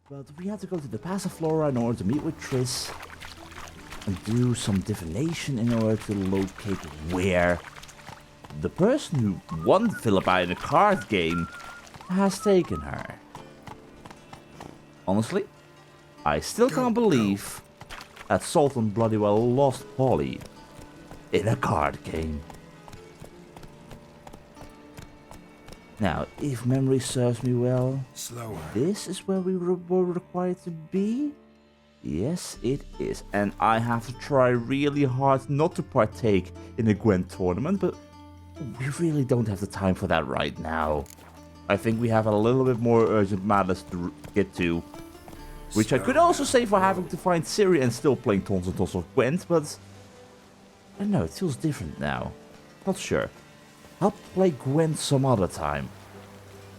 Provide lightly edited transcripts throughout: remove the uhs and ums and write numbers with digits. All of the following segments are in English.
But we have to go to the Passiflora in order to meet with Triss and do some divination in order to locate where the person who won Philippa in a card game has taken her. Honestly, I still can't believe that Zoltan bloody well lost Polly in a card game. Now, if memory serves me well, this is where we were required to be? Yes, it is. And I have to try really hard not to partake in a Gwent tournament, but we really don't have the time for that right now. I think we have a little bit more urgent matters to get to. Which I could also say for having to find Ciri and still playing tons and tons of Gwent, but I don't know, it feels different now. Not sure. I'll play Gwent some other time.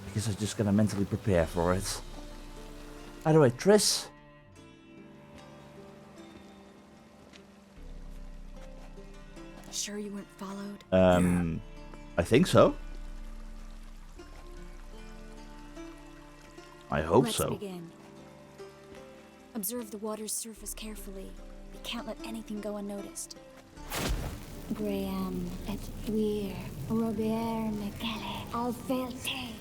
Because I'm just gonna mentally prepare for it. Either way, Triss. Sure you weren't followed? Yeah. I think so. I hope so. Let's begin. Observe the water's surface carefully. We can't let anything go unnoticed. Graham et thuir, Robert Mcgalley, Alfelte.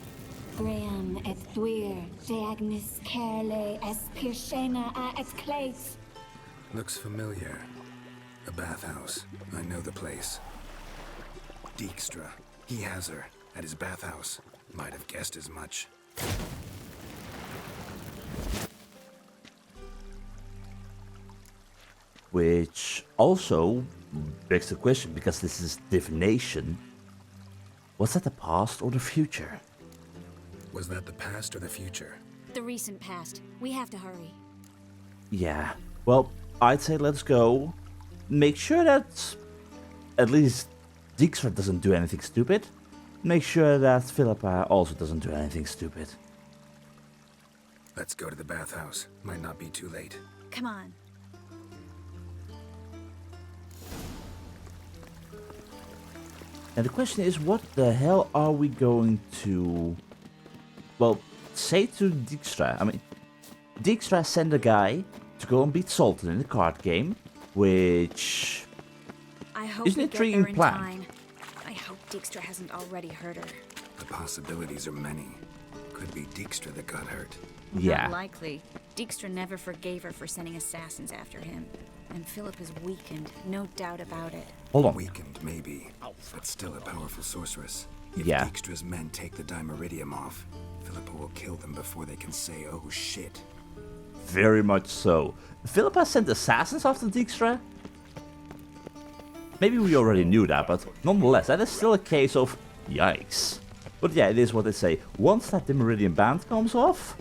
Graham et thuir, Deagnis Kerle, Espirshena a et Clates. Looks familiar. A bathhouse. I know the place. Dijkstra. He has her at his bathhouse. Might have guessed as much. Which also begs the question, because this is divination. Was that the past or the future? Was that the past or the future? The recent past. We have to hurry. Yeah. Well, I'd say let's go. Make sure that at least Dijkstra doesn't do anything stupid. Make sure that Philippa also doesn't do anything stupid. Let's go to the bathhouse. Might not be too late. Come on. And the question is, what the hell are we going to, well, say to Dijkstra? I mean, Dijkstra sent a guy to go and beat Zoltan in the card game, which is an intriguing plan. I hope Dijkstra hasn't already hurt her. The possibilities are many. Could be Dijkstra that got hurt. Yeah. Not likely. Dijkstra never forgave her for sending assassins after him. And Philip is weakened, no doubt about it. Hold on. Weakened, maybe, but still a powerful sorceress. If Yeah. Dijkstra's men take the Dimeridium off, Philippa will kill them before they can say, oh shit. Very much so. Philippa sent assassins after Dijkstra? Maybe we already knew that, but nonetheless, that is still a case of yikes. But yeah, it is what they say. Once that Dimeridium band comes off,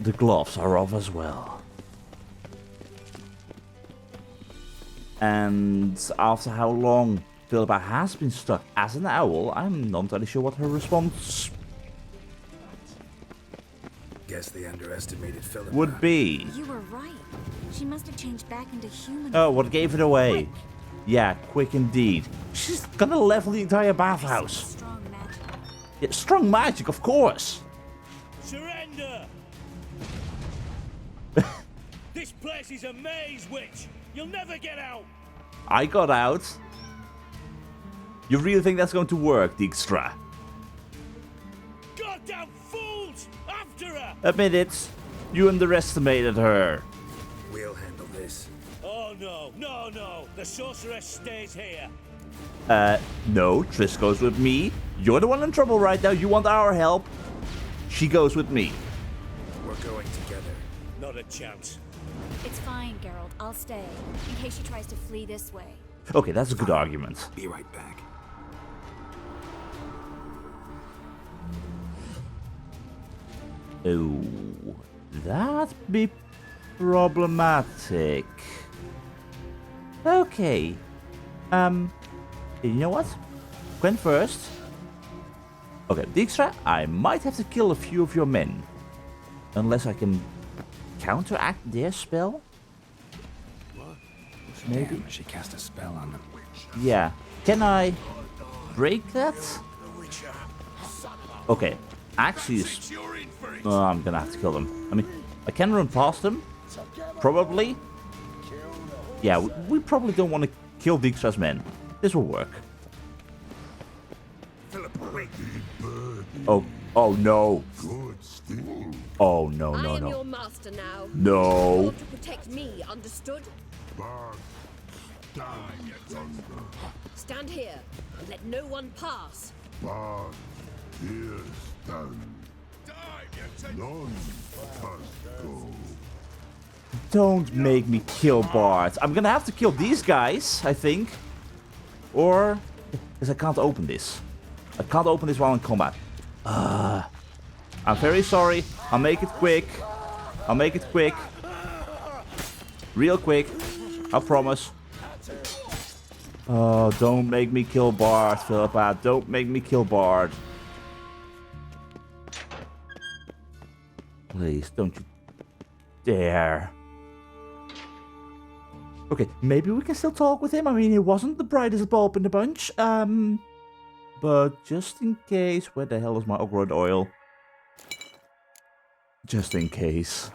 the gloves are off as well. And after how long Philippa has been stuck as an owl, I'm not entirely sure what her response Guess they underestimated Philippa. would be. You were right. She must have changed back into human. Oh, what gave it away? Quick. Yeah, quick indeed. She's gonna level the entire bathhouse. Strong magic. Yeah, strong magic, of course. Surrender! This place is a maze, witch! You'll never get out! I got out. You really think that's going to work, Dijkstra? Goddamn fools! After her! Admit it. You underestimated her. We'll handle this. Oh no, no, no! The sorceress stays here! No, Triss goes with me. You're the one in trouble right now. You want our help. She goes with me. We're going together. Not a chance. It's fine, Geralt. I'll stay. In case she tries to flee this way. Okay, that's a good argument. Be right back. Oh, that'd be problematic. Okay. You know what? Gwent first. Okay, Dijkstra, I might have to kill a few of your men. Unless I can counteract their spell? What? Maybe. Damn, she cast a spell on them. Yeah. Can I break that? Okay. Actually, I'm gonna have to kill them. I mean, I can run past him. Probably. Yeah, we probably don't want to kill Dijkstra's men. This will work. Philippa, wait. Oh, oh no. Oh no, I no, am no. your master now. No. You're to protect me, understood? Stand here and let no one pass. Don't make me kill Bart. I'm gonna have to kill these guys, I think. Or... because I can't open this. I can't open this while in combat. I'm very sorry. I'll make it quick. I'll make it quick. Real quick. I promise. Oh, don't make me kill Bart, Philippa. Don't make me kill Bart. Please, don't you dare. Okay, maybe we can still talk with him. I mean, he wasn't the brightest bulb in the bunch. But just in case... where the hell is my Ogred oil? Just in case.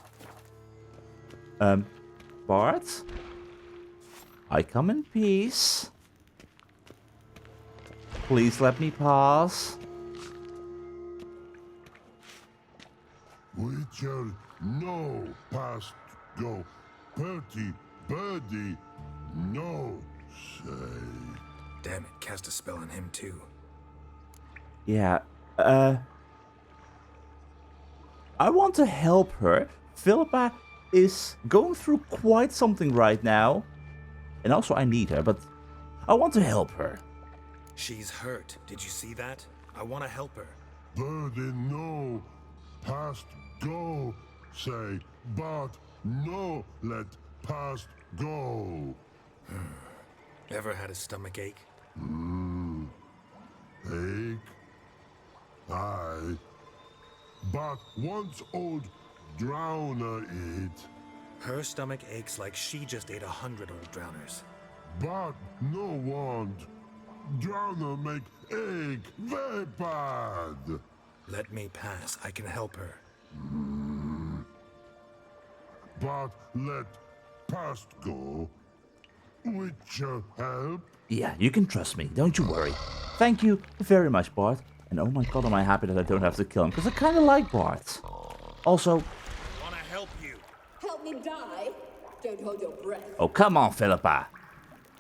Bart? I come in peace. Please let me pass. Witcher, no past go. Bertie, birdie, no say. Damn it, cast a spell on him too. Yeah, I want to help her. Philippa is going through quite something right now. And also I need her, but I want to help her. She's hurt. Did you see that? I want to help her. Birdie, no past go say. But no let past go. Ever had a stomach ache? Ache? Aye. But once old drowner eat. Her stomach aches like she just ate 100 old drowners. But no want. Drowner make ache very bad. Let me pass. I can help her. But let past go. Witcher help. Yeah, you can trust me. Don't you worry. Thank you very much, Bart. And oh my god, am I happy that I don't have to kill him. Because I kind of like Bart. Also... I want to help you. Help me die? Don't hold your breath. oh, come on, Philippa.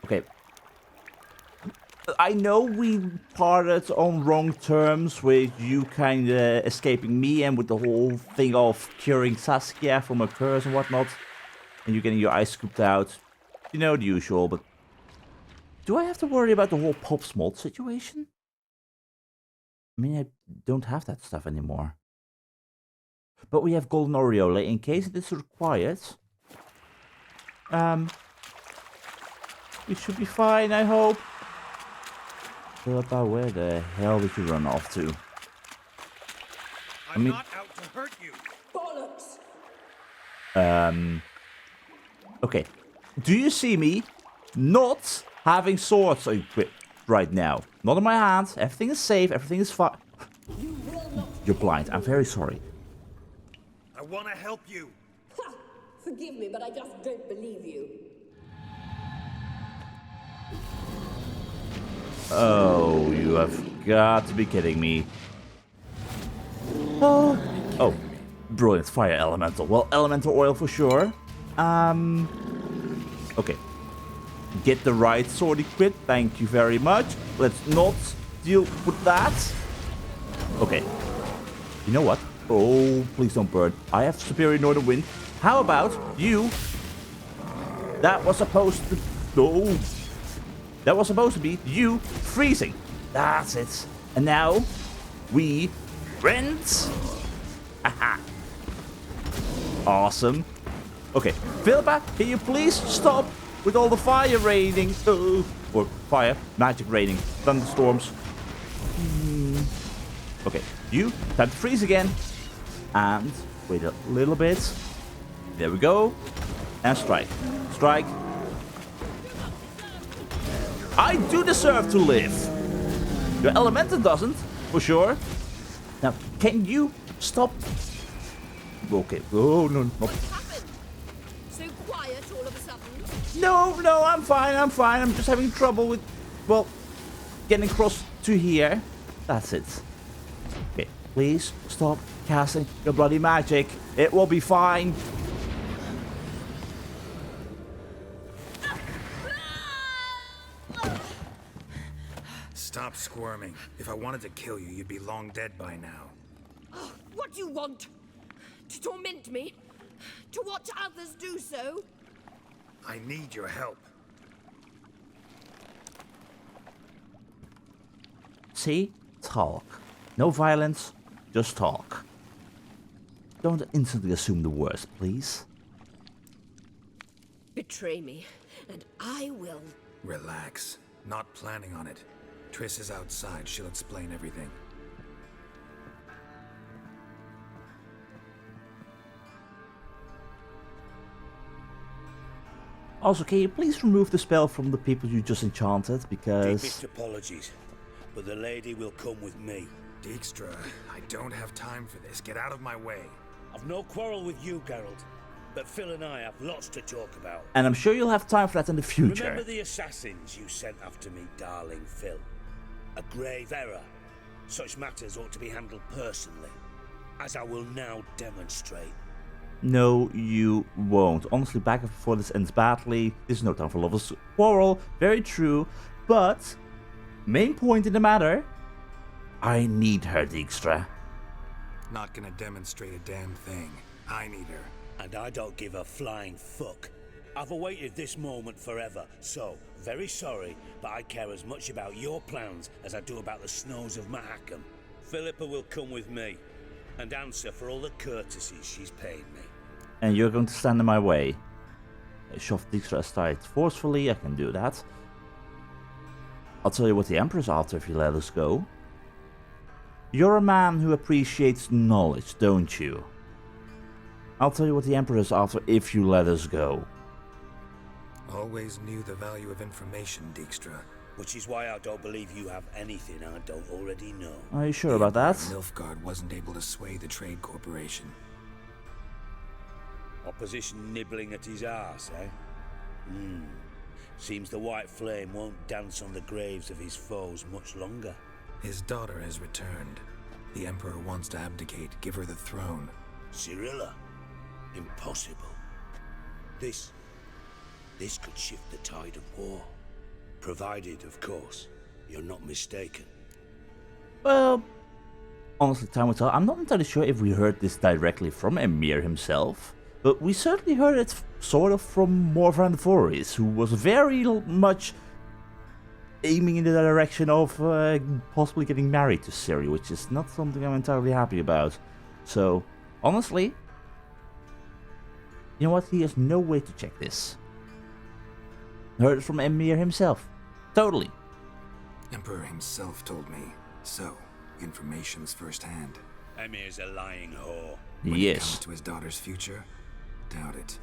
Okay. I know we parted on wrong terms with you kind of escaping me and with the whole thing of curing Saskia from a curse and whatnot. And you getting your eyes scooped out. You know, the usual, but... do I have to worry about the whole Pop Smolt situation? I mean, I don't have that stuff anymore. But we have Golden Aureola in case it is required. We should be fine, I hope. Philippa, where the hell did you run off to? I'm not out to hurt you. Bollocks! Okay. Do you see me not having swords equipped right now? Not in my hands. Everything is safe. Everything is fine. You're blind. I'm very sorry. I want to help you. Ha! Forgive me, but I just don't believe you. Oh, you have got to be kidding me. Oh, brilliant. Fire elemental. Well, elemental oil for sure. Okay. Get the right sword equipped. Thank you very much. Let's not deal with that. Okay. You know what? Oh, please don't burn. I have superior northern wind. How about you? That was supposed to... oh. That was supposed to be you freezing. That's it. And now we rent. Haha. Awesome. Okay, Philippa, can you please stop with all the fire raining? Or fire, magic raining, thunderstorms. Okay, you, time to freeze again. And wait a little bit. There we go. And strike. Strike. I do deserve to live. Your elemental doesn't, for sure. Now, can you stop Okay. Oh, no. What's happened? So quiet all of a sudden? No, I'm fine. I'm just having trouble with, well, getting across to here. That's it. Okay, please stop casting your bloody magic. It will be fine. Stop squirming. If I wanted to kill you, you'd be long dead by now. Oh, what do you want? To torment me? To watch others do so? I need your help. See? Talk. No violence, just talk. Don't instantly assume the worst, please. Betray me, and I will. Relax. Not planning on it. Triss is outside. She'll explain everything. Also, can you please remove the spell from the people you just enchanted? Because... Deepest apologies, but the lady will come with me. Dijkstra, I don't have time for this. Get out of my way. I've no quarrel with you, Geralt, but Phil and I have lots to talk about. And I'm sure you'll have time for that in the future. Remember the assassins you sent after me, darling Phil? A grave error. Such matters ought to be handled personally, as I will now demonstrate. No, you won't. Honestly, back before this ends badly. There's no time for lovers' quarrel. Very true. But, main point in the matter, I need her, Dijkstra. Not gonna demonstrate a damn thing. I need her. And I don't give a flying fuck. I've awaited this moment forever, so, very sorry, but I care as much about your plans as I do about the snows of Mahakam. Philippa will come with me, and answer for all the courtesies she's paid me. And you're going to stand in my way. I shove Dijkstra aside forcefully, I can do that. I'll tell you what the Emperor's after if you let us go. You're a man who appreciates knowledge, don't you? I'll tell you what the Emperor's after if you let us go. Always knew the value of information, Dijkstra. Which is why I don't believe you have anything I don't already know. Are you sure about that? Nilfgaard wasn't able to sway the Trade Corporation. Opposition nibbling at his arse, eh? Seems the White Flame won't dance on the graves of his foes much longer. His daughter has returned. The Emperor wants to abdicate, give her the throne. Cyrilla? Impossible. This could shift the tide of war. Provided, of course, you're not mistaken. Well, honestly, time will tell. I'm not entirely sure if we heard this directly from Emir himself, but we certainly heard it sort of from Morvan Voorhis, who was very much aiming in the direction of possibly getting married to Ciri, which is not something I'm entirely happy about. So, honestly, you know what? He has no way to check this. Heard it from Emir himself. Totally. Emperor himself told me. So, information's firsthand. Emir's a lying whore. When it Yes. comes to his daughter's future, doubt it.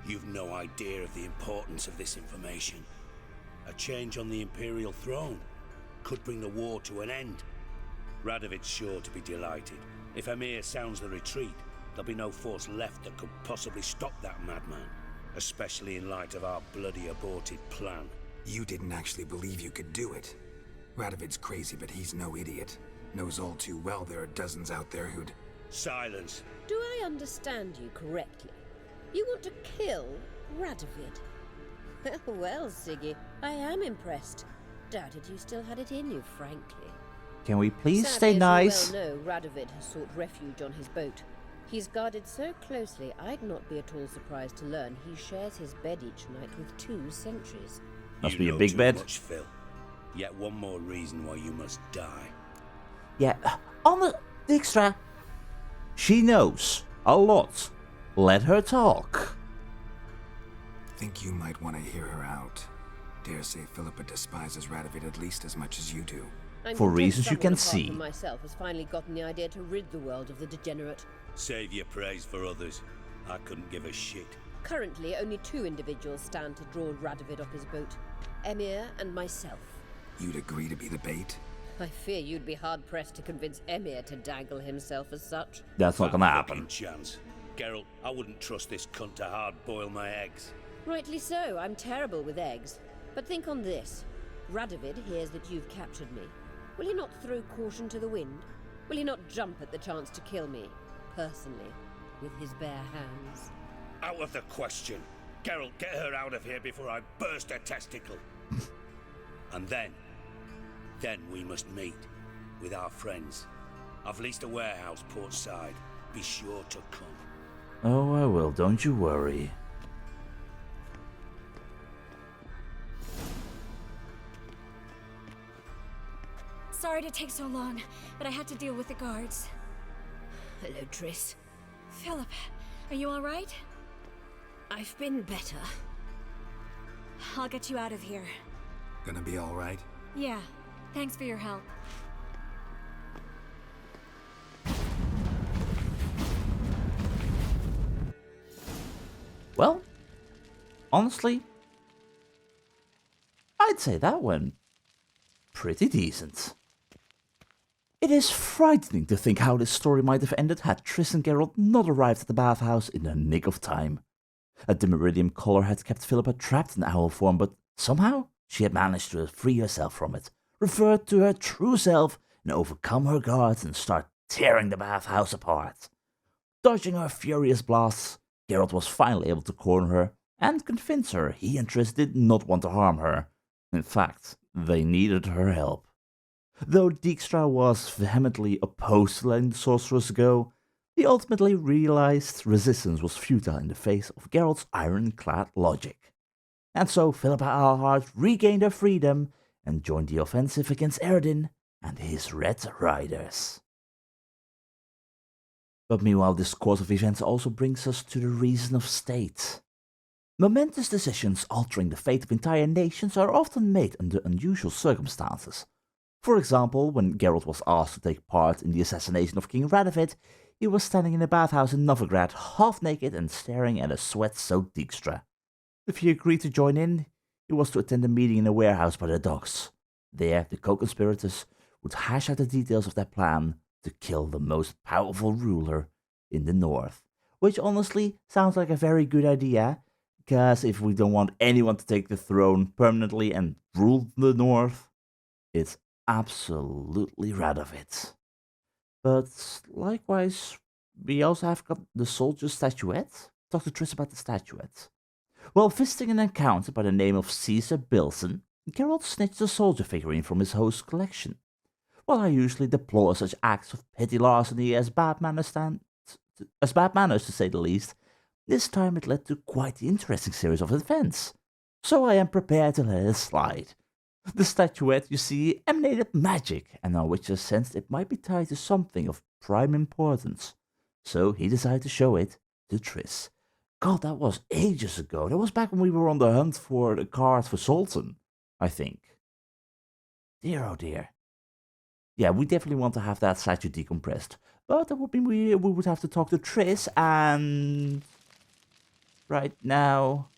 You've no idea of the importance of this information. A change on the Imperial throne could bring the war to an end. Radovid's sure to be delighted. If Emir sounds the retreat, there'll be no force left that could possibly stop that madman. Especially in light of our bloody aborted plan. You didn't actually believe you could do it. Radovid's crazy, but he's no idiot. Knows all too well there are dozens out there who'd... Silence. Do I understand you correctly? You want to kill Radovid? Well, Siggy, I am impressed. Doubted you still had it in you, frankly. Can we please Sadly, stay nice? As you well know, Radovid has sought refuge on his boat. He's guarded so closely, I'd not be at all surprised to learn he shares his bed each night with 2 sentries. Must You be a know big too bed. much, Phil. Yet one more reason why you must die. Yeah, on the Dijkstra, she knows a lot. Let her talk. Think you might want to hear her out. Dare say Philippa despises Radovid at least as much as you do. I'm For content reasons you someone can apart see. from myself has finally gotten the idea to rid the world of the degenerate. Save your praise for others. I couldn't give a shit. Currently, only 2 individuals stand to draw Radovid off his boat. Emir and myself. You'd agree to be the bait? I fear you'd be hard-pressed to convince Emir to dangle himself as such. That's not gonna happen. Fucking chance. Geralt, I wouldn't trust this cunt to hard-boil my eggs. Rightly so, I'm terrible with eggs. But think on this. Radovid hears that you've captured me. Will he not throw caution to the wind? Will he not jump at the chance to kill me, personally, with his bare hands? Out of the question. Geralt, get her out of here before I burst her testicle. And then we must meet with our friends. I've leased a warehouse portside. Be sure to come. Oh, I will, don't you worry. Sorry to take so long, but I had to deal with the guards. Hello, Triss. Philip, are you alright? I've been better. I'll get you out of here. Gonna be all right? Yeah, thanks for your help. Well, honestly, I'd say that went pretty decent. It is frightening to think how this story might have ended had Triss and Geralt not arrived at the bathhouse in the nick of time. A Dimeridium collar had kept Philippa trapped in owl form, but somehow she had managed to free herself from it, revert to her true self, and overcome her guards and start tearing the bathhouse apart. Dodging her furious blasts, Geralt was finally able to corner her and convince her he and Triss did not want to harm her. In fact, they needed her help. Though Dijkstra was vehemently opposed to letting the sorceress go, he ultimately realized resistance was futile in the face of Geralt's ironclad logic. And so Philippa Eilhart regained her freedom and joined the offensive against Eredin and his Red Riders. But meanwhile, this course of events also brings us to the reason of state. Momentous decisions altering the fate of entire nations are often made under unusual circumstances. For example, when Geralt was asked to take part in the assassination of King Radovid, he was standing in a bathhouse in Novigrad, half naked and staring at a sweat-soaked Dijkstra. If he agreed to join in, he was to attend a meeting in a warehouse by the docks. There, the co-conspirators would hash out the details of their plan to kill the most powerful ruler in the north. Which honestly sounds like a very good idea, because if we don't want anyone to take the throne permanently and rule the north, it's absolutely Radovid. But likewise, we also have got the soldier statuette. Talk to Triss about the statuette. While visiting an encounter by the name of Caesar Bilson, Geralt snitched a soldier figurine from his host's collection. While I usually deplore such acts of petty larceny as bad manners to say the least, this time it led to quite the interesting series of events. So I am prepared to let it slide. The statuette, you see, emanated magic, and our Witcher sensed it might be tied to something of prime importance. So he decided to show it to Triss. God, that was ages ago. That was back when we were on the hunt for the card for Zoltan, I think. Dear oh dear. Yeah, we definitely want to have that statue decompressed. But that would mean we would have to talk to Triss, and right now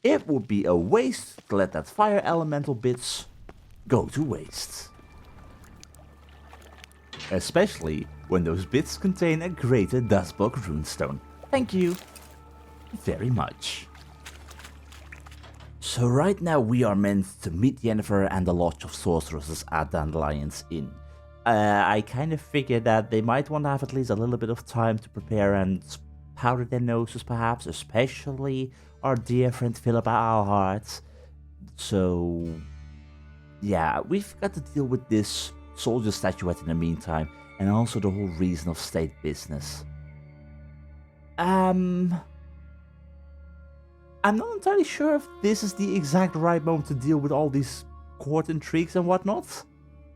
it would be a waste to let that fire elemental bits go to waste. Especially when those bits contain a greater Dustblock runestone. Thank you very much. So right now we are meant to meet Yennefer and the Lodge of Sorceresses at Dandelion's Inn. I kind of figured that they might want to have at least a little bit of time to prepare and powder their noses perhaps, especially our dear friend Philippa Eilhart. So yeah, we've got to deal with this soldier statuette in the meantime, and also the whole reason of state business. I'm not entirely sure if this is the exact right moment to deal with all these court intrigues and whatnot.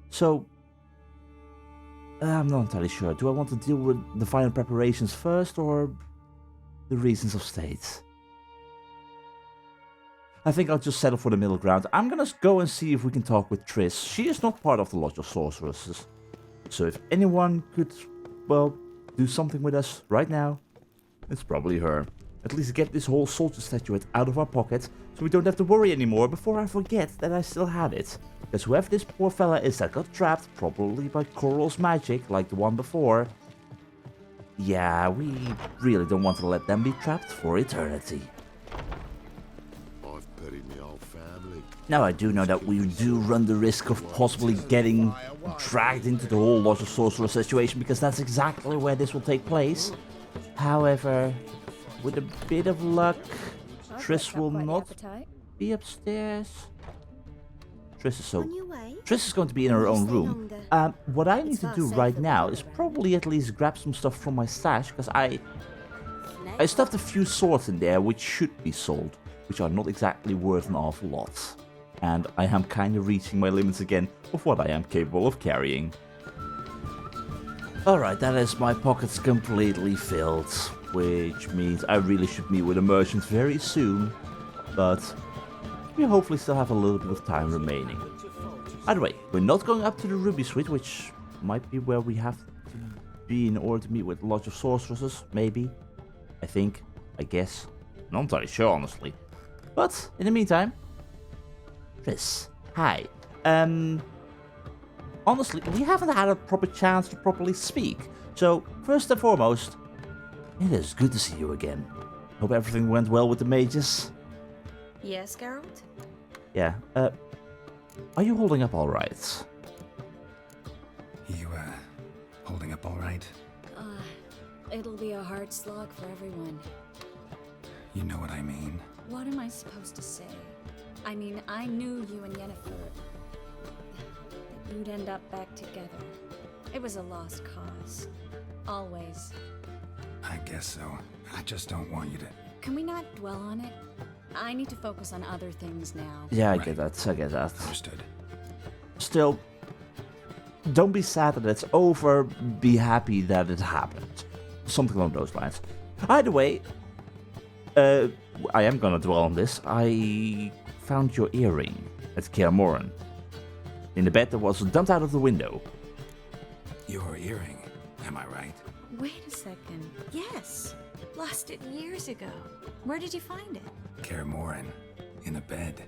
So I'm not entirely sure. Do I want to deal with the final preparations first, or the reasons of state? I think I'll just settle for the middle ground. I'm gonna go and see if we can talk with Triss. She is not part of the Lodge of Sorceresses. So if anyone could, well, do something with us right now, it's probably her. At least get this whole soldier statuette out of our pocket, so we don't have to worry anymore before I forget that I still had it. Because whoever this poor fella is that got trapped, probably by Coral's magic, like the one before, yeah, we really don't want to let them be trapped for eternity. I've buried my whole family. Now, I do know that we do run the risk of possibly getting dragged into the whole Lodge of Sorceresses situation, because that's exactly where this will take place. However, with a bit of luck, Triss will not be upstairs. Triss is going to be in her own room. What I need to do right now is probably at least grab some stuff from my stash, because I stuffed a few swords in there which should be sold, which are not exactly worth an awful lot. And I am kind of reaching my limits again of what I am capable of carrying. Alright, that is my pockets completely filled, which means I really should meet with a merchant very soon, but we hopefully still have a little bit of time remaining. Either way, we're not going up to the Ruby Suite, which might be where we have to be in order to meet with Lodge of Sorceresses, maybe. I guess. Not entirely sure, honestly. But, in the meantime, Triss, hi. Honestly, we haven't had a proper chance to properly speak. So, first and foremost, it is good to see you again. Hope everything went well with the mages. Yes, Geralt? Yeah, are you holding up alright? You, holding up all right? It'll be a hard slog for everyone. You know what I mean. What am I supposed to say? I mean, I knew you and Yennefer. That you'd end up back together. It was a lost cause. Always. I guess so. I just don't want you to... Can we not dwell on it? I need to focus on other things now. Yeah, I Right. get that. Understood. Still, don't be sad that it's over. Be happy that it happened. Something along those lines. Either way, I am gonna dwell on this. I found your earring at Kaer Morhen in the bed that was dumped out of the window. Your earring, am I right? Wait a second. Yes. Lost it years ago. Where did you find it? Kaer Morhen, in a bed.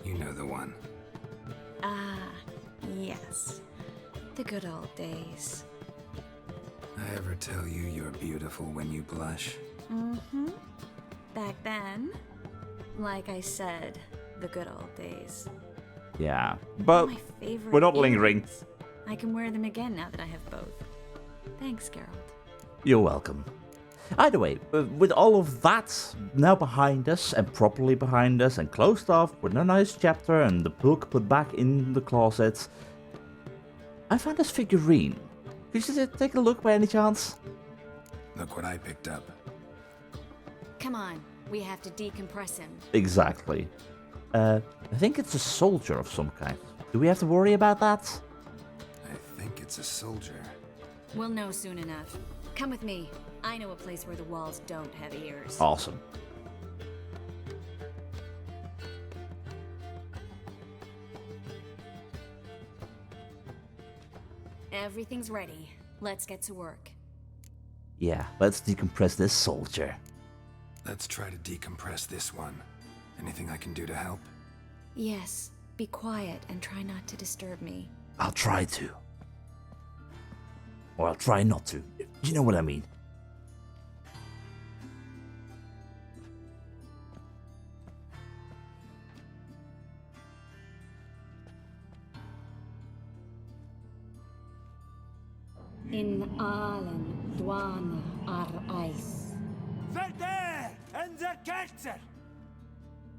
You know the one. Ah, yes. The good old days. I ever tell you you're beautiful when you blush? Mm-hmm. Back then, like I said, the good old days. Yeah, but My favorite we're not lingering. earrings. I can wear them again now that I have both. Thanks, Geralt. You're welcome. Either way, with all of that now behind us, and properly behind us, and closed off with a nice chapter and the book put back in the closet, I found this figurine. Could you take a look by any chance? Look what I picked up. Come on, we have to decompress him. Exactly. I think it's a soldier of some kind. Do we have to worry about that? I think it's a soldier. We'll know soon enough. Come with me. I know a place where the walls don't have ears. Awesome. Everything's ready. Let's get to work. Yeah, let's decompress this soldier. Let's try to decompress this one. Anything I can do to help? Yes, be quiet and try not to disturb me. I'll try to. Or I'll try not to. You know what I mean. In allen dwana ar ice.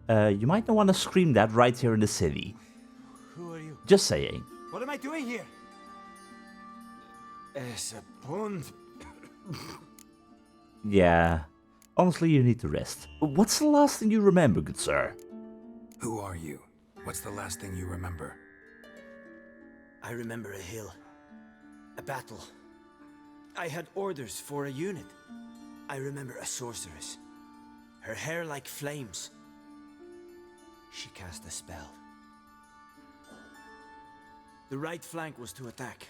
You might not want to scream that right here in the city. Who are you? Just saying. What am I doing here? Es a pond. Yeah. Honestly, you need to rest. What's the last thing you remember, good sir? Who are you? What's the last thing you remember? I remember a hill. A battle. I had orders for a unit. I remember a sorceress. Her hair like flames. She cast a spell. The right flank was to attack.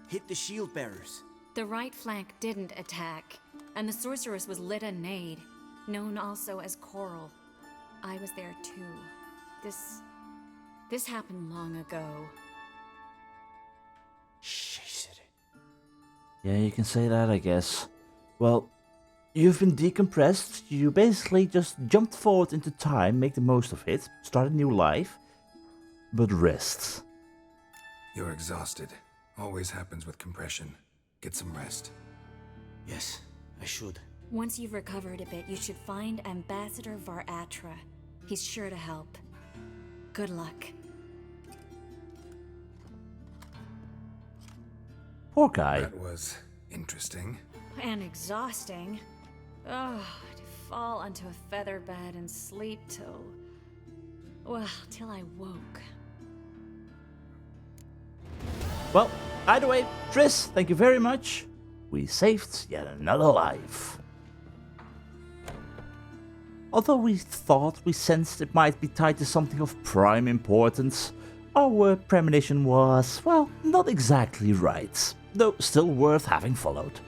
Hit the shield bearers. The right flank didn't attack, and the sorceress was Lyda Nade, known also as Coral. I was there too. This This happened long ago. Yeah, you can say that, I guess. Well, you've been decompressed. You basically just jumped forward into time, make the most of it, start a new life, but rest. You're exhausted. Always happens with compression. Get some rest. Yes, I should. Once you've recovered a bit, you should find Ambassador Varatra. He's sure to help. Good luck. Poor guy. That was interesting. And exhausting. Oh, to fall onto a feather bed and sleep till... well, till I woke. Well, either way, Triss, thank you very much. We saved yet another life. Although we thought we sensed it might be tied to something of prime importance, our premonition was, well, not exactly right, though still worth having followed.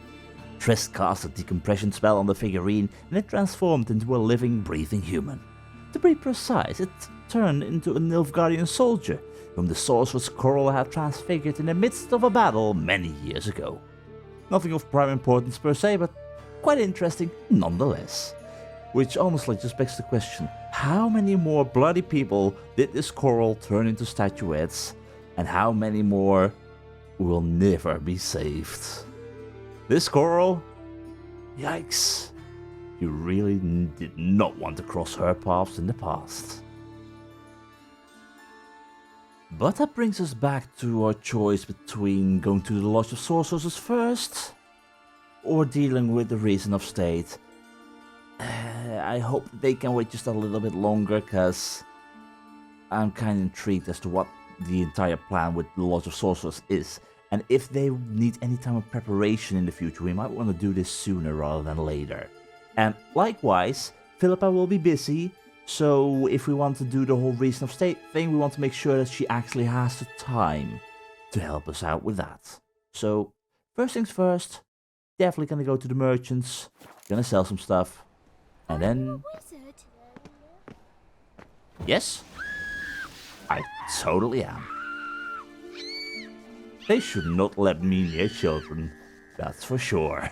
Triss cast a decompression spell on the figurine and it transformed into a living, breathing human. To be precise, it turned into a Nilfgaardian soldier, whom the sorceress Coral had transfigured in the midst of a battle many years ago. Nothing of prime importance per se, but quite interesting nonetheless. Which honestly just begs the question, how many more bloody people did this Coral turn into statuettes, and how many more will never be saved? This Coral? Yikes. You really did not want to cross her paths in the past. But that brings us back to our choice between going to the Lodge of Sorceresses first, or dealing with the Reason of State. I hope they can wait just a little bit longer, because I'm kind of intrigued as to what the entire plan with the Lodge of Sorcerers is. And if they need any time of preparation in the future, we might want to do this sooner rather than later. And likewise, Philippa will be busy, so if we want to do the whole Reason of State thing, we want to make sure that she actually has the time to help us out with that. So, first things first, definitely gonna go to the merchants, gonna sell some stuff, and then... Yes? I totally am. They should not let me near children, that's for sure.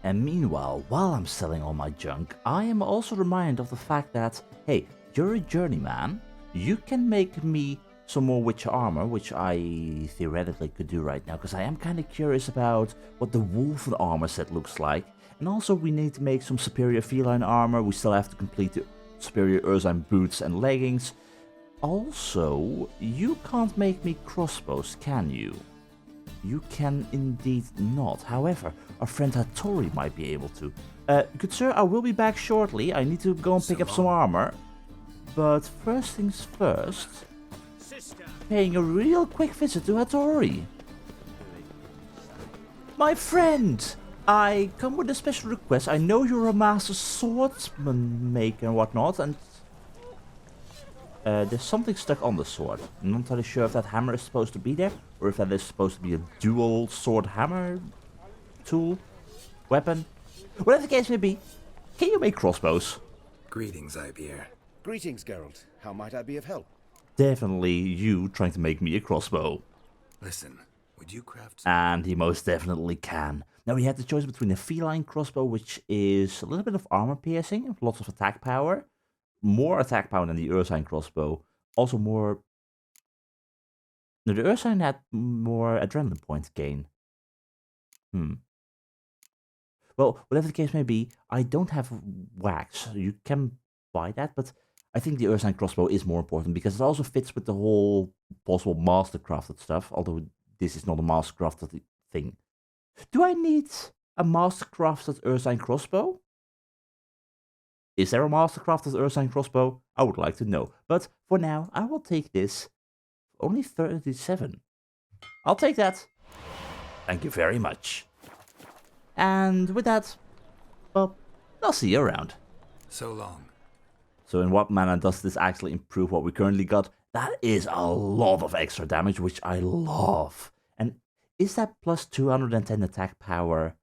And meanwhile, while I'm selling all my junk, I am also reminded of the fact that, hey, you're a journeyman, you can make me some more Witcher armor, which I theoretically could do right now, because I am kind of curious about what the Wolfen armor set looks like. And also we need to make some superior feline armor, we still have to complete the superior Ursine boots and leggings. Also, you can't make me crossbows, can you? You can indeed not. However, our friend Hattori might be able to. Good sir, I will be back shortly. I need to go and pick up some armor. But first things first, paying a real quick visit to Hattori. My friend, I come with a special request. I know you're a master swordsman maker and whatnot, and there's something stuck on the sword. I'm not entirely sure if that hammer is supposed to be there, or if that is supposed to be a dual sword hammer tool, weapon. Whatever the case may be, can you make crossbows? Greetings, Ibeer. Greetings, Geralt. How might I be of help? Definitely you trying to make me a crossbow. Listen, would you craft some... And he most definitely can. Now we had the choice between a feline crossbow, which is a little bit of armor piercing, lots of attack power, more attack power than the Ursine crossbow, also more... No, the Ursine had more adrenaline points gain. Well, whatever the case may be, I don't have wax. You can buy that, but I think the Ursine crossbow is more important because it also fits with the whole possible mastercrafted stuff, although this is not a mastercrafted thing. Do I need a mastercrafted Ursine crossbow? Is there a mastercrafted Ursine crossbow? I would like to know. But for now, I will take this. Only 37. I'll take that. Thank you very much. And with that, well, I'll see you around. So long. So in what manner does this actually improve what we currently got? That is a lot of extra damage, which I love. And is that plus 210 attack power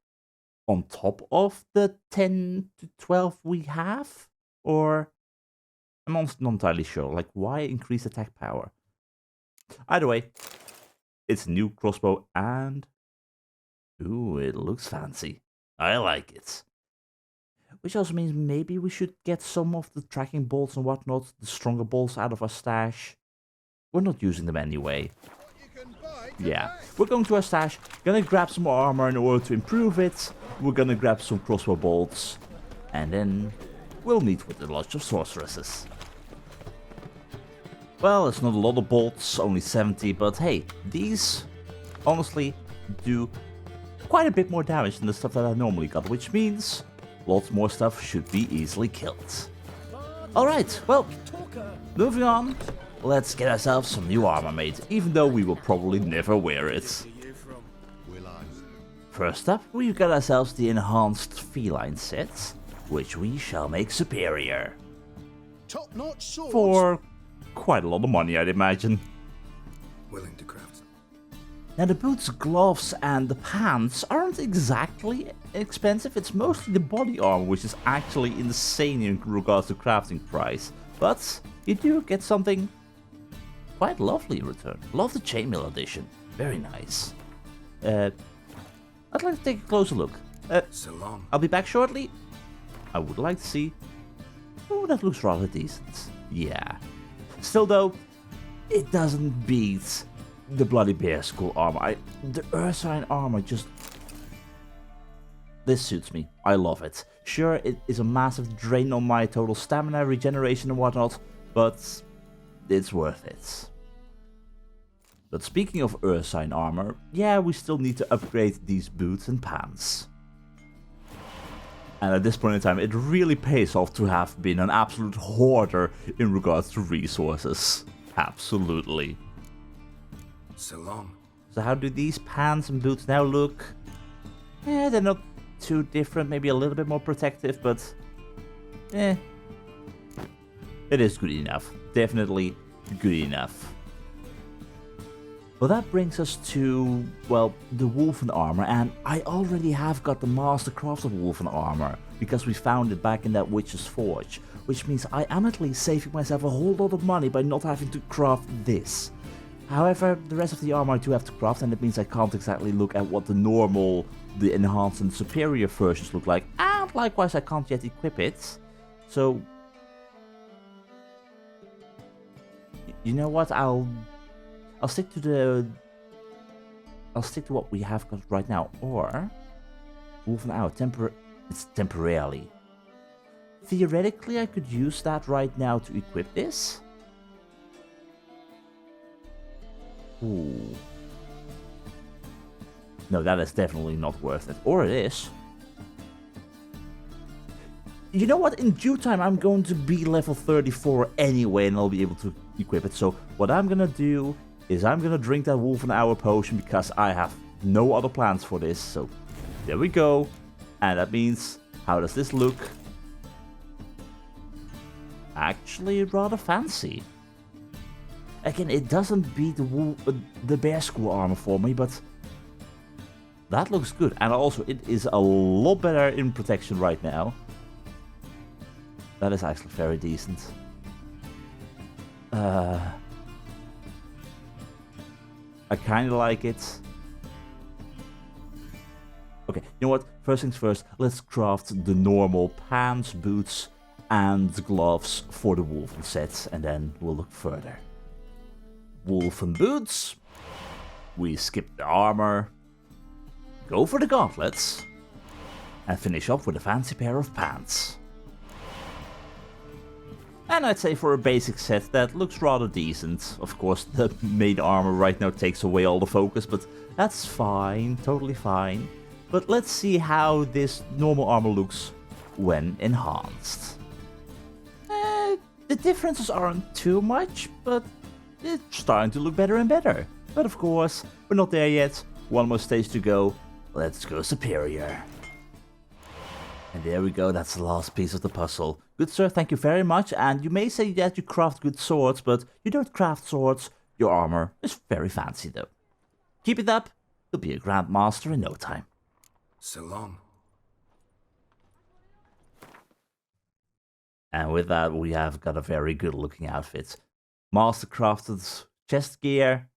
on top of the 10 to 12 we have? Or I'm honestly not entirely sure. Like, why increase attack power? Either way, it's a new crossbow and... Ooh, it looks fancy. I like it. Which also means maybe we should get some of the tracking bolts and whatnot, the stronger bolts out of our stash. We're not using them anyway. Yeah, we're going to our stash, gonna grab some more armor in order to improve it. We're gonna grab some crossbow bolts. And then we'll meet with the Lodge of Sorceresses. Well, it's not a lot of bolts, only 70, but hey, these honestly do quite a bit more damage than the stuff that I normally got, which means lots more stuff should be easily killed. Alright, well, moving on, let's get ourselves some new armor made, even though we will probably never wear it. First up, we've got ourselves the enhanced feline set, which we shall make superior. Top-notch swords. For quite a lot of money, I'd imagine. Willing to craft. Now the boots, gloves and the pants aren't exactly expensive, it's mostly the body armor which is actually insane in regards to crafting price. But you do get something quite lovely in return. Love the chainmail edition, very nice. I'd like to take a closer look. So long. I'll be back shortly. I would like to see... Oh, that looks rather decent. Yeah. Still though, it doesn't beat the Bloody Bear Skull armor. The Ursine armor just... This suits me. I love it. Sure, it is a massive drain on my total stamina, regeneration and whatnot, but it's worth it. But speaking of Ursine armor, yeah, we still need to upgrade these boots and pants. And at this point in time, it really pays off to have been an absolute hoarder in regards to resources. Absolutely. So long. So how do these pants and boots now look? They're not too different, maybe a little bit more protective, but it is good enough. Definitely good enough. Well, that brings us to, well, the Wolfen armor, and I already have got the Mastercraft of Wolfen armor, because we found it back in that Witch's Forge, which means I am at least saving myself a whole lot of money by not having to craft this. However, the rest of the armor I do have to craft, and it means I can't exactly look at what the normal, the enhanced and superior versions look like, and likewise I can't yet equip it. So, you know what, I'll stick to what we have got right now, or Wolfen out, it's temporarily. Theoretically, I could use that right now to equip this. Ooh. No, that is definitely not worth it. Or it is. You know what? In due time, I'm going to be level 34 anyway, and I'll be able to equip it. So what I'm gonna do is I'm gonna drink that Wolfen Hour potion because I have no other plans for this. So there we go. And that means, how does this look? Actually rather fancy. Again, it doesn't beat the Bear Skull armor for me, but that looks good. And also, it is a lot better in protection right now. That is actually very decent. I kind of like it. Okay, you know what? First things first, let's craft the normal pants, boots, and gloves for the Wolfen set, and then we'll look further. Wolfen boots. We skip the armor. Go for the gauntlets. And finish off with a fancy pair of pants. And I'd say for a basic set that looks rather decent. Of course, the main armor right now takes away all the focus, but that's fine, totally fine. But let's see how this normal armor looks when enhanced. The differences aren't too much, but it's starting to look better and better. But of course, we're not there yet. One more stage to go. Let's go superior. And there we go, that's the last piece of the puzzle. Good sir, thank you very much. And you may say that you craft good swords, but you don't craft swords. Your armor is very fancy though. Keep it up, you'll be a Grand Master in no time. So long. And with that, we have got a very good looking outfit. Mastercrafted chest gear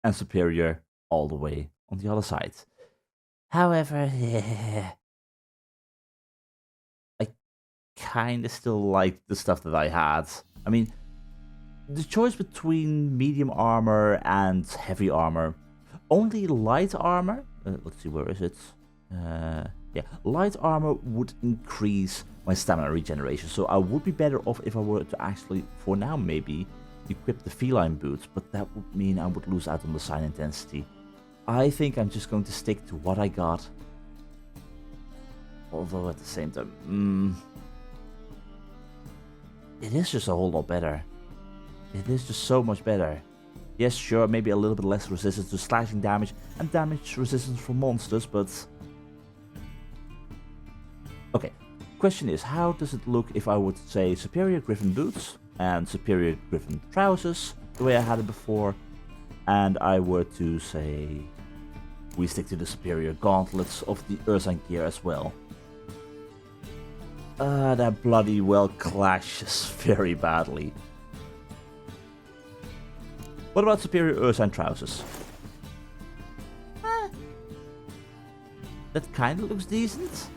and superior all the way on the other side. However, I kind of still like the stuff that I had. I mean, the choice between medium armor and heavy armor. Only light armor, let's see, where is it? Yeah, light armor would increase my stamina regeneration, so I would be better off if I were to actually, for now maybe, equip the feline boots, but that would mean I would lose out on the sign intensity. I think I'm just going to stick to what I got. Although at the same time, it is just a whole lot better. It is just so much better. Yes, sure, maybe a little bit less resistance to slashing damage and damage resistance from monsters, but... Okay, question is, how does it look if I would say superior griffin boots and superior griffin trousers, the way I had it before, and I were to say we stick to the superior gauntlets of the Ursine gear as well? That bloody well clashes very badly. What about superior Ursine trousers? That kind of looks decent.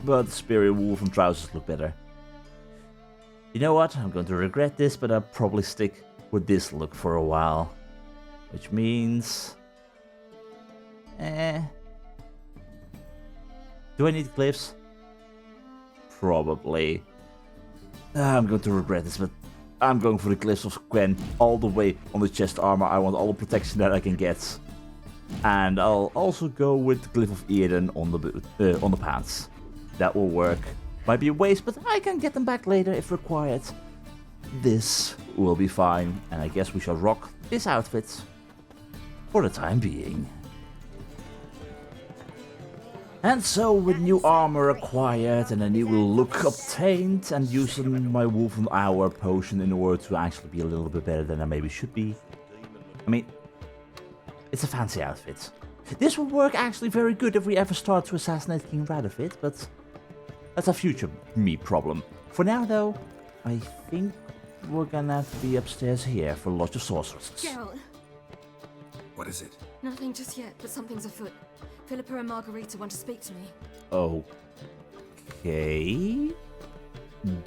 But the superior wolven trousers look better. You know what? I'm going to regret this, but I'll probably stick with this look for a while. Which means... Do I need glyphs? Probably. I'm going to regret this, but I'm going for the glyphs of Gwent all the way on the chest armor. I want all the protection that I can get. And I'll also go with the glyph of Eden on the pants. That will work. Might be a waste, but I can get them back later if required. This will be fine, and I guess we shall rock this outfit for the time being. And so, with new armor acquired and a new look obtained, and using my Wolven Hour potion in order to actually be a little bit better than I maybe should be. I mean, it's a fancy outfit. This will work actually very good if we ever start to assassinate King Radovid, but that's a future me problem. For now, though, I think we're gonna have to be upstairs here for Lodge of Sorceresses. Geralt. What is it? Nothing just yet, but something's afoot. Philippa and Margarita want to speak to me. Okay.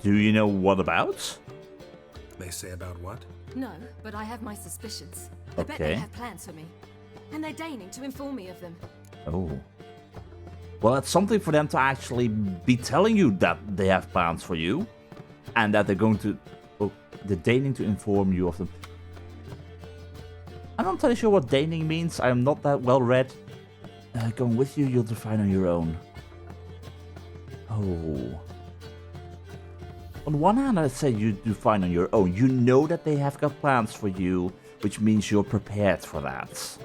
Do you know what about? They say about what? No, but I have my suspicions. I bet they have plans for me. And they're deigning to inform me of them. Oh. Well, it's something for them to actually be telling you that they have plans for you. And that they're going to... Oh, they're deigning to inform you of them. I'm not entirely sure what deigning means. I am not that well read. Going with you, you'll define on your own. Oh. On one hand, I'd say you define on your own. You know that they have got plans for you, which means you're prepared for that.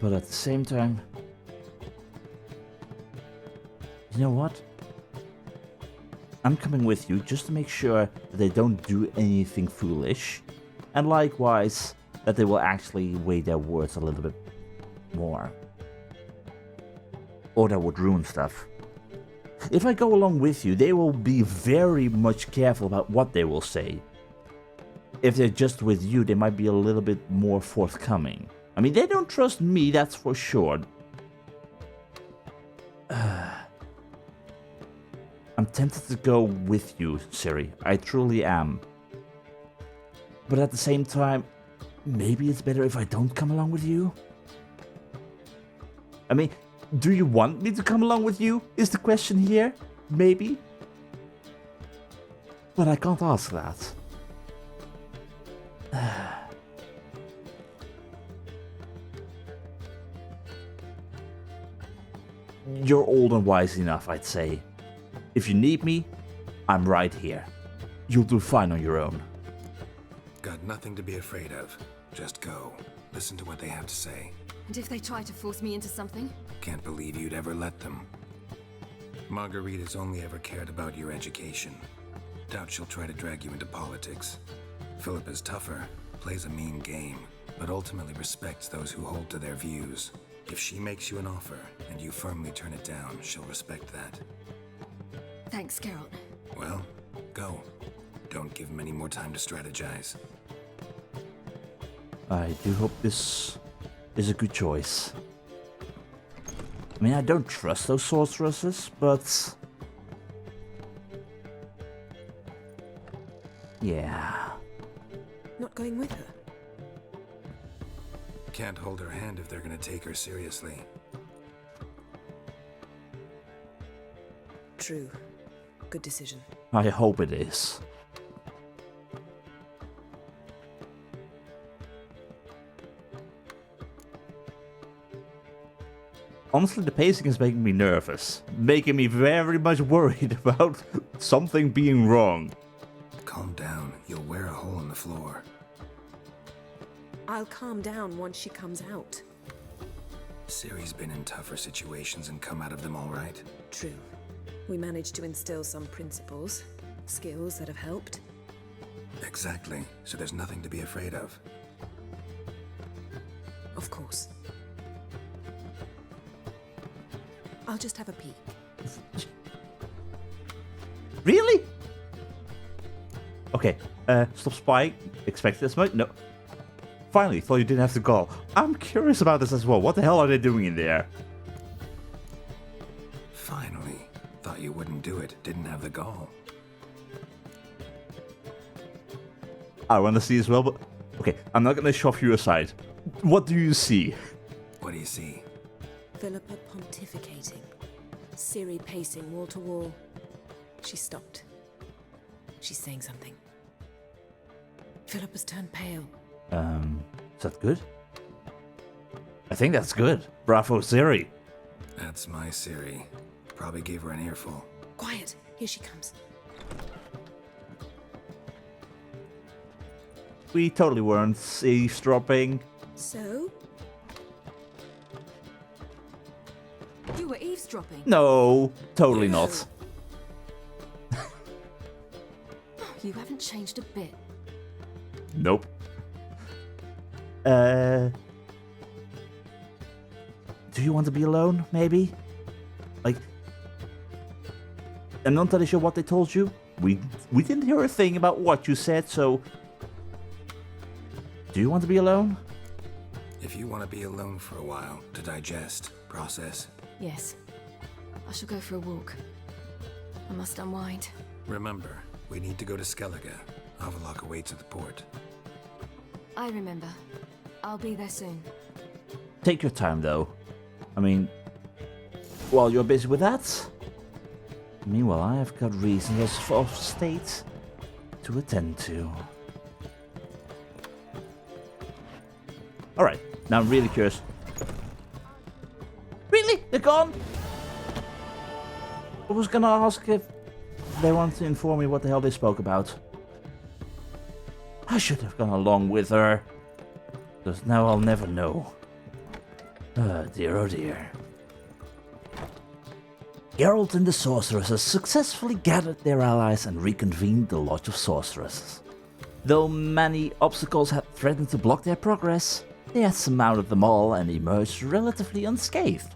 But at the same time... You know what? I'm coming with you just to make sure that they don't do anything foolish. And likewise, that they will actually weigh their words a little bit more. Or that would ruin stuff. If I go along with you, they will be very much careful about what they will say. If they're just with you, they might be a little bit more forthcoming. I mean, they don't trust me, that's for sure. I'm tempted to go with you, Ciri. I truly am. But at the same time, maybe it's better if I don't come along with you? I mean, do you want me to come along with you? Is the question here? Maybe? But I can't ask that. You're old and wise enough, I'd say. If you need me, I'm right here. You'll do fine on your own. Got nothing to be afraid of. Just go. Listen to what they have to say. And if they try to force me into something? Can't believe you'd ever let them. Margarita's only ever cared about your education. Doubt she'll try to drag you into politics. Philippa's tougher, plays a mean game, but ultimately respects those who hold to their views. If she makes you an offer and you firmly turn it down, she'll respect that. Thanks, Geralt. Well, go. Don't give him any more time to strategize. I do hope this is a good choice. I mean, I don't trust those sorceresses, but... yeah. Not going with her? Can't hold her hand if they're gonna take her seriously. True. Good decision. I hope it is. Honestly, the pacing is making me nervous. Making me very much worried about something being wrong. Calm down. You'll wear a hole in the floor. I'll calm down once she comes out. Ciri's been in tougher situations and come out of them all right. True. We managed to instill some principles, skills that have helped. Exactly. So there's nothing to be afraid of. Of course. I'll just have a peek. Really? Okay, stop spying. Expect this much? No. Finally, thought you didn't have to call. I'm curious about this as well. What the hell are they doing in there? Finally. Thought you wouldn't do it. Didn't have the gall. I want to see as well, but... okay, I'm not gonna shove you aside. What do you see? What do you see? Philippa pontificating. Ciri pacing wall to wall. She stopped. She's saying something. Philippa's turned pale. Is that good? I think that's good. Bravo, Ciri. That's my Ciri. Probably gave her an earful. Quiet. Here she comes. We totally weren't eavesdropping. So? You were eavesdropping? No, totally not. You haven't changed a bit. Nope. Do you want to be alone, maybe? Like, I'm not entirely sure what they told you. We didn't hear a thing about what you said, so... do you want to be alone? If you want to be alone for a while, to digest, process... Yes. I shall go for a walk. I must unwind. Remember, we need to go to Skellige. Avalok awaits at the port. I remember. I'll be there soon. Take your time, though. I mean, while you're busy with that... meanwhile, I have got reasons of state to attend to. Alright, now I'm really curious. Really? They're gone? I was gonna ask if they want to inform me what the hell they spoke about. I should have gone along with her. Because now I'll never know. Oh dear. Geralt and the Sorceresses successfully gathered their allies and reconvened the Lodge of Sorceresses. Though many obstacles had threatened to block their progress, they had surmounted them all and emerged relatively unscathed.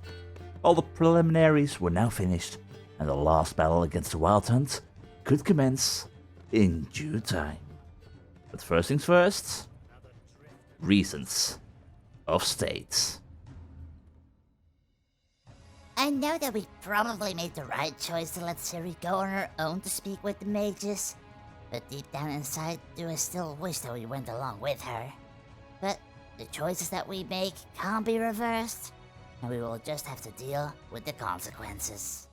All the preliminaries were now finished, and the last battle against the Wild Hunt could commence in due time. But first things first, reasons of state. I know that we probably made the right choice to let Ciri go on her own to speak with the mages, but deep down inside, do I still wish that we went along with her. But the choices that we make can't be reversed, and we will just have to deal with the consequences.